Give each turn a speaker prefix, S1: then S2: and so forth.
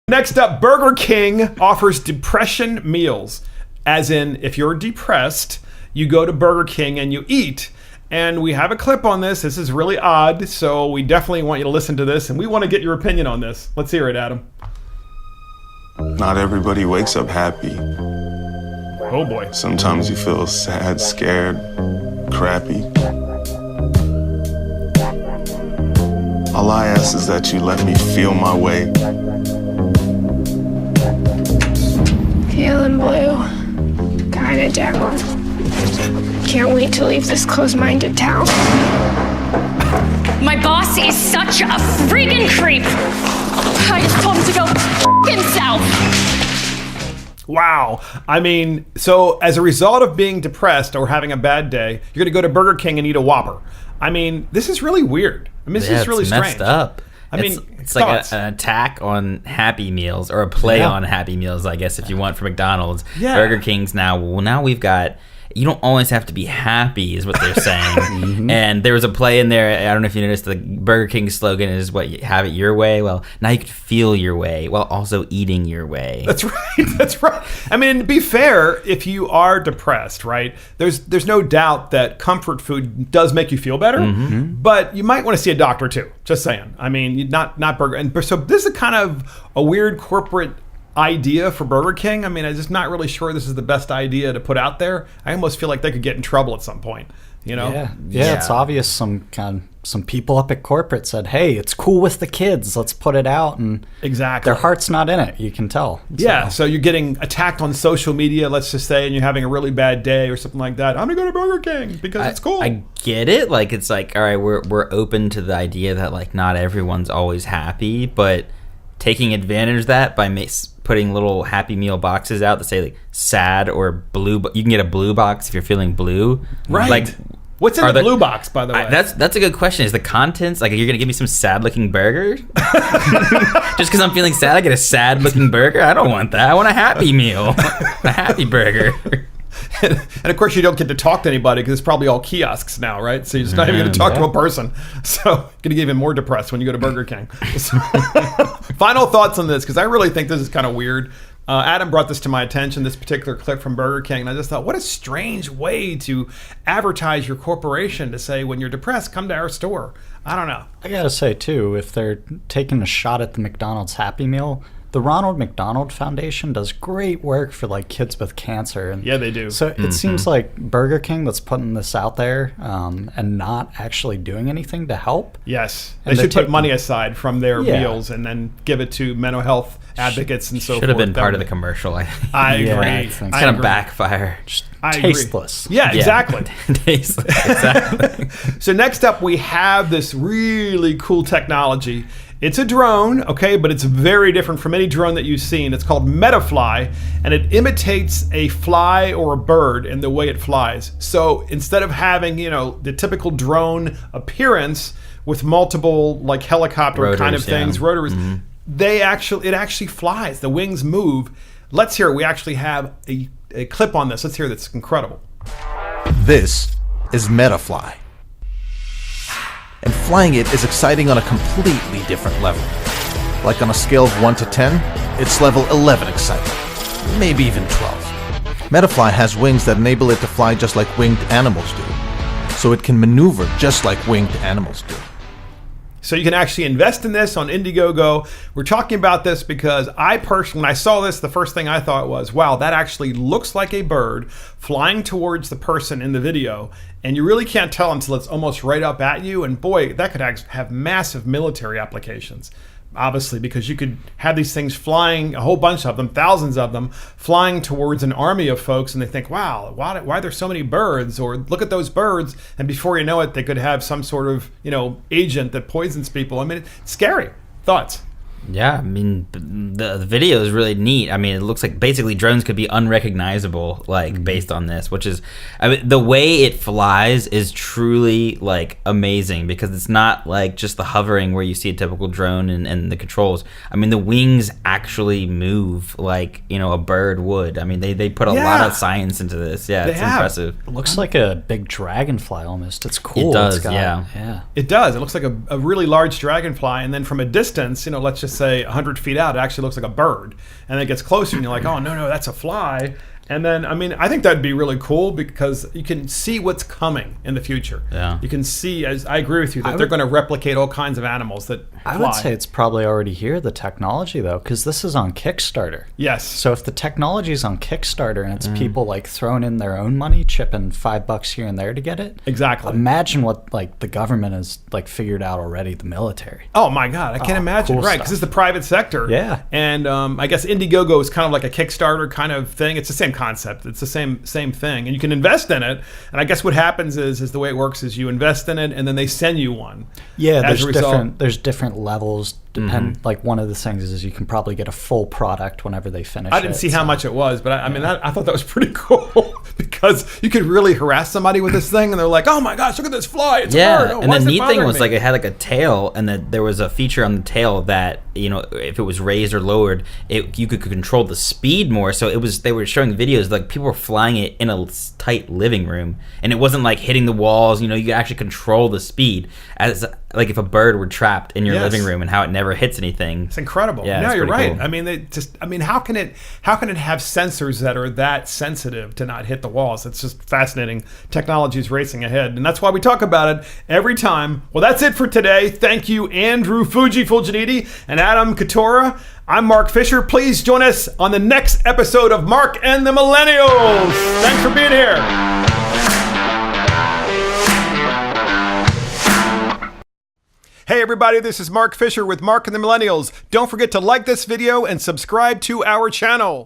S1: Next up, Burger King offers depression meals. As in, if you're depressed, you go to Burger King and you eat. And we have a clip on this. This is really odd, so we definitely want you to listen to this, and we want to get your opinion on this. Let's hear it, Adam.
S2: Not everybody wakes up happy.
S1: Oh boy.
S2: Sometimes you feel sad, scared, crappy. All I ask is that you let me feel my way.
S3: Feeling blue, kinda down. Can't wait to leave this closed-minded town.
S4: My boss is such a freaking creep. I just told him to go himself.
S1: Wow. I mean, so as a result of being depressed or having a bad day, you're going to go to Burger King and eat a Whopper. I mean, this is really weird. I mean, this is really strange.
S5: Messed up.
S1: I mean,
S5: it's like an attack on Happy Meals, or a play on Happy Meals, I guess, if you want, for McDonald's. Yeah. Burger King's now, now we've got, you don't always have to be happy, is what they're saying. And there was a play in there, I don't know if you noticed, the Burger King slogan is, what, you have it your way? Well, now you can feel your way while also eating your way.
S1: That's right. That's right. I mean, to be fair, if you are depressed, right, there's no doubt that comfort food does make you feel better, but you might want to see a doctor too. Just saying. I mean, not Burger. And so this is kind of a weird corporate idea for Burger King. I mean, I'm just not really sure this is the best idea to put out there. I almost feel like they could get in trouble at some point, you know?
S6: Yeah, it's obvious some people up at corporate said, hey, it's cool with the kids, let's put it out, and
S1: exactly,
S6: their heart's not in it, you can tell.
S1: So you're getting attacked on social media, let's just say, and you're having a really bad day or something like that. I'm gonna go to Burger King because it's cool.
S5: I get it. Like, it's like, all right, we're open to the idea that, like, not everyone's always happy, but taking advantage of that by putting little Happy Meal boxes out that say, like, sad or blue. You can get a blue box if you're feeling blue.
S1: Right.
S5: Like,
S1: what's in the blue box, by the way?
S5: That's a good question. Is the contents, like, you're going to give me some sad-looking burger? Just because I'm feeling sad, I get a sad-looking burger? I don't want that. I want a Happy Meal. A happy burger.
S1: And of course, you don't get to talk to anybody because it's probably all kiosks now, right? So you're just not even going to talk to a person. So you're going to get even more depressed when you go to Burger King. So, final thoughts on this, because I really think this is kind of weird. Adam brought this to my attention, this particular clip from Burger King, and I just thought, what a strange way to advertise your corporation, to say, when you're depressed, come to our store. I don't know.
S6: I gotta say, too, if they're taking a shot at the McDonald's Happy Meal, the Ronald McDonald Foundation does great work for, like, kids with cancer. And
S1: yeah, they do.
S6: So it seems like Burger King that's putting this out there and not actually doing anything to help.
S1: Yes. They should put money aside from their meals and then give it to mental health advocates and so forth.
S5: Should have been part of the commercial, I think.
S1: I agree.
S5: It's kind of backfire.
S6: Tasteless.
S1: Yeah, exactly.
S5: Tasteless, exactly.
S1: So next up, we have this really cool technology. It's a drone, okay, but it's very different from any drone that you've seen. It's called MetaFly, and it imitates a fly or a bird in the way it flies. So instead of having, you know, the typical drone appearance with multiple, like, helicopter rotors, kind of things, rotors, it actually flies. The wings move. Let's hear it. We actually have a clip on this. Let's hear this. It's incredible.
S7: This is MetaFly. And flying it is exciting on a completely different level. Like, on a scale of 1 to 10, it's level 11 exciting. Maybe even 12. MetaFly has wings that enable it to fly just like winged animals do. So it can maneuver just like winged animals do.
S1: So you can actually invest in this on Indiegogo. We're talking about this because I personally, when I saw this, the first thing I thought was, wow, that actually looks like a bird flying towards the person in the video. And you really can't tell until it's almost right up at you. And boy, that could have massive military applications. Obviously, because you could have these things flying, a whole bunch of them, thousands of them, flying towards an army of folks, and they think, wow, why are there so many birds? Or look at those birds, and before you know it, they could have some sort of, you know, agent that poisons people. I mean, it's scary. Thoughts?
S5: Yeah, I mean, the video is really neat. I mean, it looks like basically drones could be unrecognizable, like, based on this, which is, I mean, the way it flies is truly, like, amazing, because it's not like just the hovering where you see a typical drone and the controls. I mean, the wings actually move like, you know, a bird would. I mean, they put a lot of science into this. Yeah, it's impressive.
S6: It looks like a big dragonfly almost. It's cool.
S5: It does, yeah.
S1: It does. It looks like a really large dragonfly, and then from a distance, you know, let's just say 100 feet out, it actually looks like a bird, and it gets closer, and you're like, oh no, that's a fly. And then, I mean, I think that'd be really cool because you can see what's coming in the future.
S5: Yeah.
S1: You can see, as I agree with you, that they're going to replicate all kinds of animals that fly.
S6: I would say it's probably already here, the technology, though, because this is on Kickstarter.
S1: Yes.
S6: So if the technology is on Kickstarter and it's people like throwing in their own money, chipping $5 here and there to get it.
S1: Exactly.
S6: Imagine what like the government has like figured out already, the military.
S1: Oh my God, I can't imagine.
S6: cool
S1: Right,
S6: stuff.
S1: because it's the private sector.
S6: Yeah.
S1: And I guess Indiegogo is kind of like a Kickstarter kind of thing. It's the same concept. It's the same thing, and you can invest in it. And I guess what happens is the way it works is you invest in it, and then they send you one.
S6: Yeah,
S1: As a result-
S6: there's different levels. Like one of the things is you can probably get a full product whenever they finish.
S1: I didn't see how much it was, but I mean, I thought that was pretty cool because you could really harass somebody with this thing, and they're like, "Oh my gosh, look at this fly! It's a bird!" Oh,
S5: and
S1: why
S5: the
S1: is it
S5: neat thing
S1: bothering
S5: was
S1: me?
S5: like it had like a tail, and that there was a feature on the tail that if it was raised or lowered, you could control the speed more. So they were showing videos like people were flying it in a tight living room, and it wasn't like hitting the walls. You could actually control the speed as like if a bird were trapped in your
S1: Yes.
S5: living room and how it never hits anything.
S1: It's incredible.
S5: Yeah,
S1: no,
S5: it's
S1: you're
S5: pretty
S1: right.
S5: cool.
S1: I mean, how can it have sensors that are that sensitive to not hit the walls? It's just fascinating. Technology is racing ahead, and that's why we talk about it every time. Well, that's it for today. Thank you, Andrew Fulginiti and Adam Katora. I'm Mark Fisher. Please join us on the next episode of Mark and the Millennials. Thanks for being here. Hey everybody, this is Mark Fisher with Mark and the Millennials. Don't forget to like this video and subscribe to our channel.